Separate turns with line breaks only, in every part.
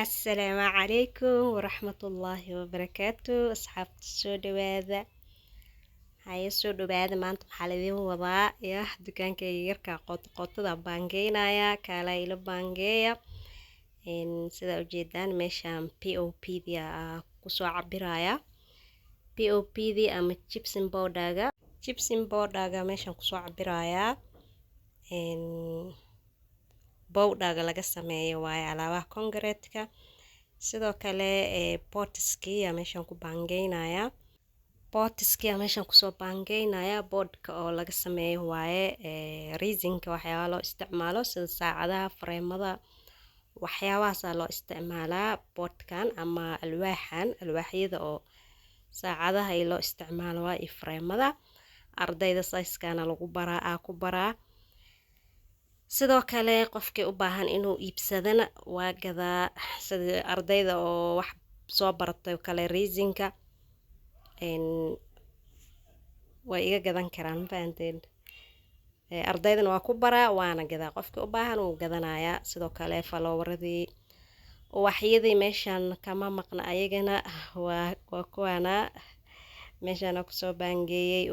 السلام عليكم ورحمة الله وبركاته أصحابتي soo dhawaada haye soo dhawaada maanta waxaa laydin wadaa dukaankayga yarka qotada baangeynaya kala ila baangeeya sida ujeedaan meeshaan POP kusoo cabiraya POP ama gypsum powder meeshaan kusoo cabiraya bowdhaga laga sameeyo waaye alaabaha concrete-ka sidoo kale potiski meeshaan ku baangeynaya meeshaan kusoo baangeynaya boodhka oo laga sameeyo waaye reasinka waxyaaba loo isticmaalo sida saacadaha freemada waxyaabahaasa loo isticmaalaa boodhkan ama alwaaxyada oo saacadaha loo isticmaalo waa iyo freemada ardayda sayskana lagu baraa sidoo kale qofkii u baahan inuu iibsadana waa gadaa sida ardayda oo wax soo baratay kale reasinka way iga gadan karaan faanteen ardaydana waa ku baraa waana gadaa qofkii u baahan uu gadanaya sidoo kale faloowaradii waxyadii meeshaan kama maqna ayagana waa kuwana meeshaan kusoo baangeeyay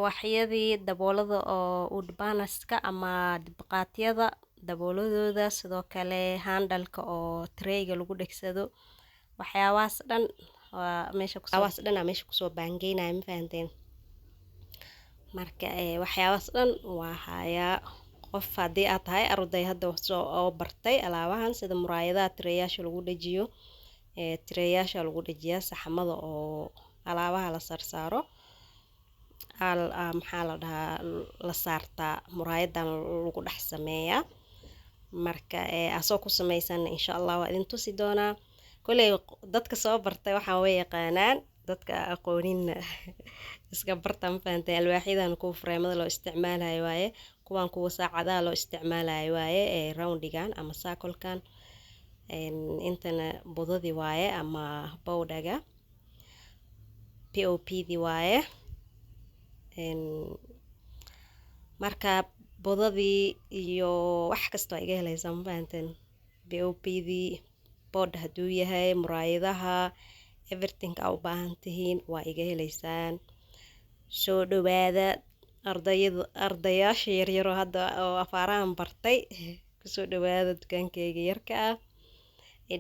waxyadii daboolada oo udbanaska ama dibqaatyada dabooladooda sidoo kale handalka oo treyga lagu dhegsado waxyaabahaas dhan meesha kusoo baangeynaya ma fahanteen marka waxyaabahaas dhan waa hayaa qof haddii aad tahay arday hadda soo bartay alaabahan sida muraayadaha treyaasha lagu dhejiyaa saxamada oo alaabaha la sarsaaro maxaa la dhahaa la saartaa muraayadan lagu dhex sameeyaa marka asoo ku samaysan insha Allah waa idin tusi doonaa koley dadka soo bartay waxaan way yaqaanaan dadka aqoonin iska barta ma fahantay alwaaxyadan kuwa freemada loo isticmaalayo waaye kuwan kuwa saacadaha loo isticmaalayo waaye roundigan ama circle-kan intana budadii waaye ama bowdhaga POP-dii waaye marka budadii iyo wax kasta iga helaysaa ma fahanteen POP-dii boodh hadduu yahay muraayadaha everything aa u baahan tihiin waa iga helaysaan soo dhawaada ardayaasha yaryaroo hadda oo afaarahan bartay kusoo dhawaada dukaankayga yarka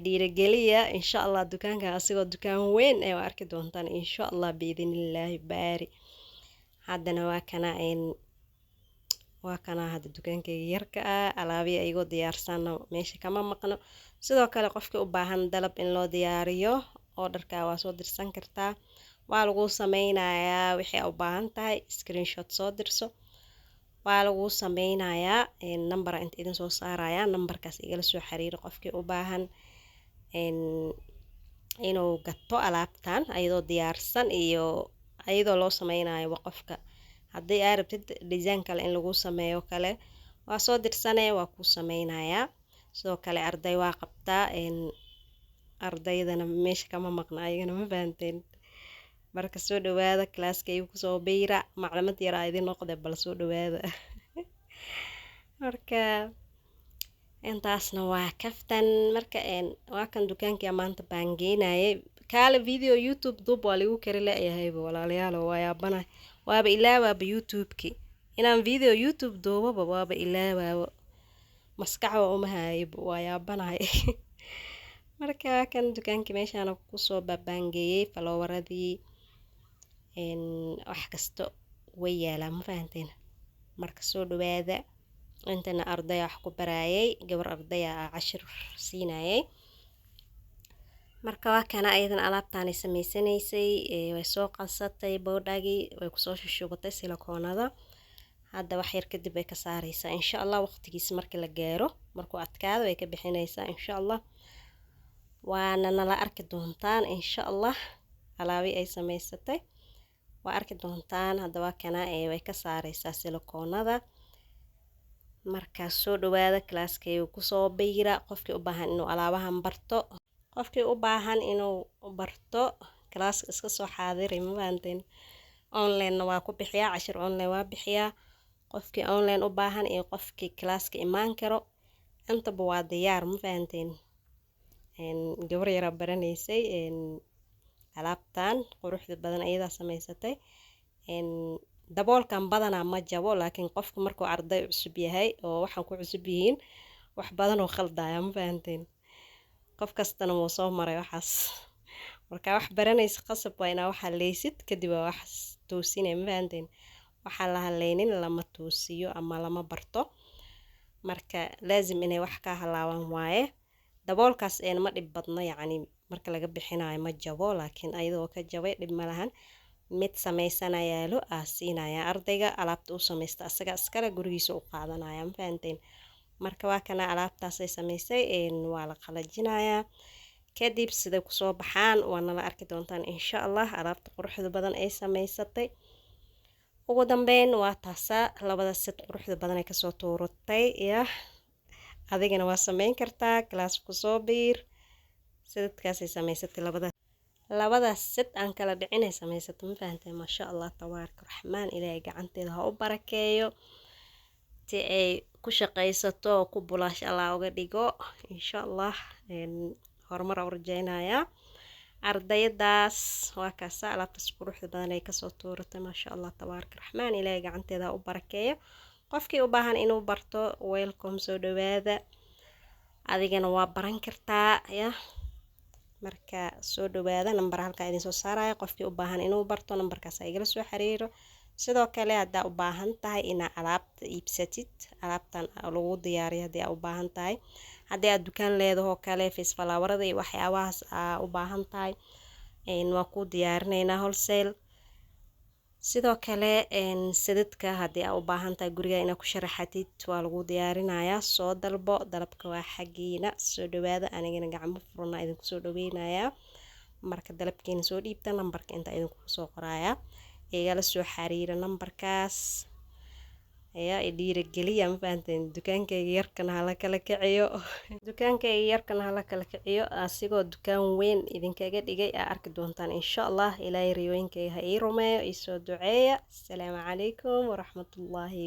dhiirigeliya insha Allah dukaanka asigoo dukaan weyn waa arki doontaan insha Allah biidinillaahi baari haddana waa kana hadda dukaankayga yarka alaabiya ayagoo diyaarsan meesha kama maqno sidoo kale qofkii u baahan dalab in loo diyaariyo oo dharka waa soo dirsan kartaa waa lagu sameynayaa wixii u baahan tahay screenshot soo dirso waa lagu sameynayaa number inta idin soo saaraya numberkaas igala soo xiriir qofkii u baahan inuu gato alaabtan ayadoo diyaarsan iyo ayadoo loo sameynayo qofka haddii aad rabtid design kale in lagu sameeyo kale waa soo dirsanee waa ku sameynayaa sidoo kale arday waa qabtaa ardaydana meesha kama maqna ayagana ma fahanteen marka soo dhawaada classkayga kusoo biira macluumad yar idin noqde bal soo dhawaada marka intaasna waa kaftan marka waa kan dukaankii maanta baangeynayay kala video YouTube dub waa lagu kari leeyahay walaalayaal waaba ilaawaaba YouTube-ki inaan video YouTube duubaba waaba ilaawaaba maskaxwa uma haybo waa yaabanahay marka kan dukaankii meeshaan kusoo baangeeyay faloowaradii wax kasta way yaalaan ma fahanteen marka soo dhawaada intana arday wax ku baraayay gabar ardaya cashir siinayay marka waa kana ayadan alaabtaan samaysanaysay way soo qansatay bowdhagii way kusoo shushubatay silikoonada hadda wax yar kadib ay ka saaraysaa insha Allah waqtigiisa markii la gaaro markuu adkaado way ka bixinaysaa insha Allah waana nala arki doontaan insha Allah alaabi ay samaysatay waa arki doontaan hadda waa kana way ka saaraysaa silikoonada marka soo dhawaada classkayga kusoo biira qofkii u baahan inuu alaabahan barto classka iska soo xaadiri ma fahanteen online waa ku bixiyaa cashir online waa bixiyaa qofkii online u baahan iyo qofkii classka imaan karo intaba waa diyaar ma fahanteen gabar yara baranaysay alaabtan quruxda badan ayadaa samaysatay daboolkan badanaa ma jabo laakiin qofku markuu arday cusub yahay oo waxaan ku cusub yihiin wax badan oo khaldaya ma fahanteen qof kastana wuu soo maray waxaas marka wax baranaysa qasab waa inaa wax haleysid kadib waa wax toosinay ma fahanteen waxaan la haleynin lama toosiyo ama lama barto marka laazim inay wax ka halaawan waaye daboolkaas ma dhib badna yacni marka laga bixinayo ma jabo laakiin ayadoo ka jabay dhib ma lahan mid samaysanaya lo siinaya ardayga alaabta uu samaysta asaga iskale gurigiisa u qaadanaya ma fahanteen marka waa kana alaabtaas ay samaysay waa la qalajinayaa kadib sida ku soo baxaan waana la arki doontaan insha Allah alaabta quruxda badan ay samaysatay ugu dambeyn waa taasa labada set quruxda badan ay kasoo tuuratay adigana waa samayn kartaa class ku soo biir sidadkaas ay samaysatay labada set aan kala dhicinay samaysatay ma fahanteen ma sha Allah tabaaraka raxmaan ilaahay gacanteeda ha u barakeeyo ti ay ku shaqaysato oo ku bulaash Allah uga dhigo insha Allah horumar u rajaynaya ardaydaas waa kaasa alaabtaas quruxda badan ay kasoo tuuratay ma sha Allah tabaaraka raxmaan ilaahay gacanteeda ha u barakeeyo qofkii u baahan inuu barto welcome soo dhawaada adigana waa baran kartaa marka soo dhawaada number halka idin soo saaraya qofkii u baahan inuu barto numberkaas ay igala soo xiriiro sidoo kale haddaa u baahan tahay inaa alaabta iibsatid alaabtan lagu diyaariyo haddii aa u baahan tahay haddii aad dukaan leedahoo kale fisfalaawarada iyo waxyaabahaas aa u baahan tahay waa ku diyaarinaynaa wholesale sidoo kale sidadka haddii aa u baahan tahay guriga inaad ku sharaxatid waa lagu diyaarinayaa soo dalbo dalabka waa xaggiina soo dhawaada anigana gacmo furna idinku soo dhaweynayaa marka dalabkiina soo dhiibta nambarka inta idinku soo qorayaa igala soo xiriira nambarkaas dhiirigeliya ma fahanteen dukaankayga yarkana hala kala kiciyo asigoo dukaan weyn idinkaga dhigay aa arki doontaan insha Allah ilaahay riyooyinkayga ha ii rumeeyo ii soo duceeya asalaamu calaykum waraxmatullaahi